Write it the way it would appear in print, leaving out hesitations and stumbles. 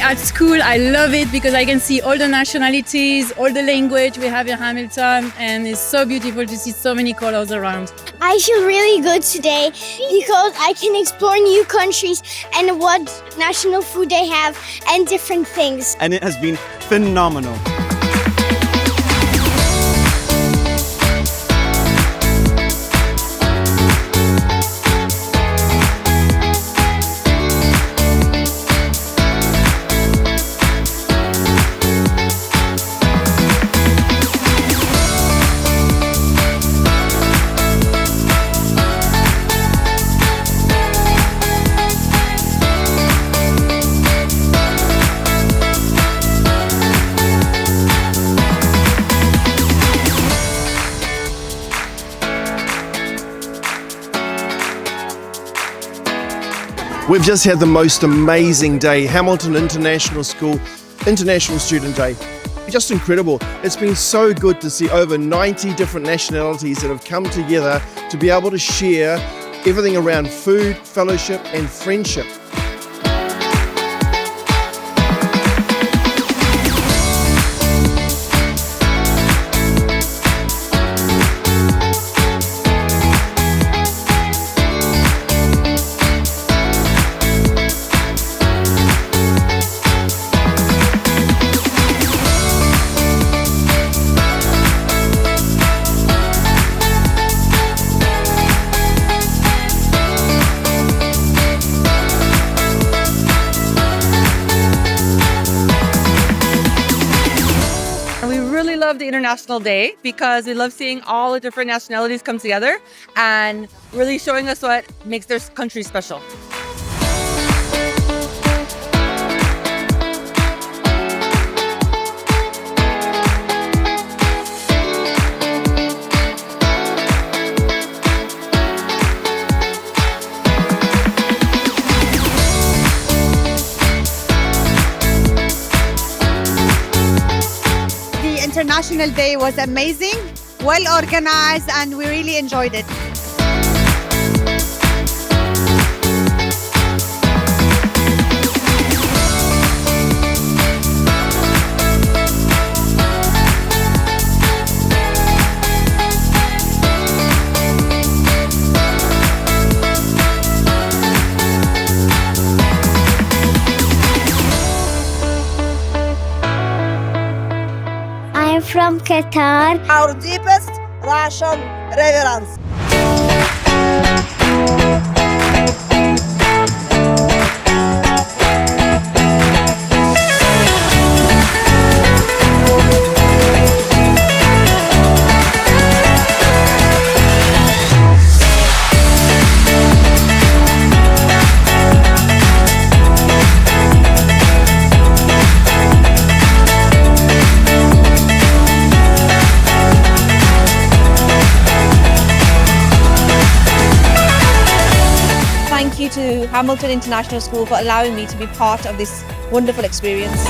at school. I love it because I can see all the nationalities, all the language we have in Hamilton, and it's so beautiful to see so many colors around. I feel really good today because I can explore new countries and what national food they have and different things. And it has been phenomenal. We've just had the most amazing day, Hamilton International School, International Student Day. Just incredible. It's been so good to see over 90 different nationalities that have come together to be able to share everything around food, fellowship and friendship. We really love the International Day because we love seeing all the different nationalities come together and really showing us what makes their country special. International Day was amazing, well organized, and we really enjoyed it. I'm from Qatar. Our deepest Russian reverence. Thank you to Hamilton International School for allowing me to be part of this wonderful experience.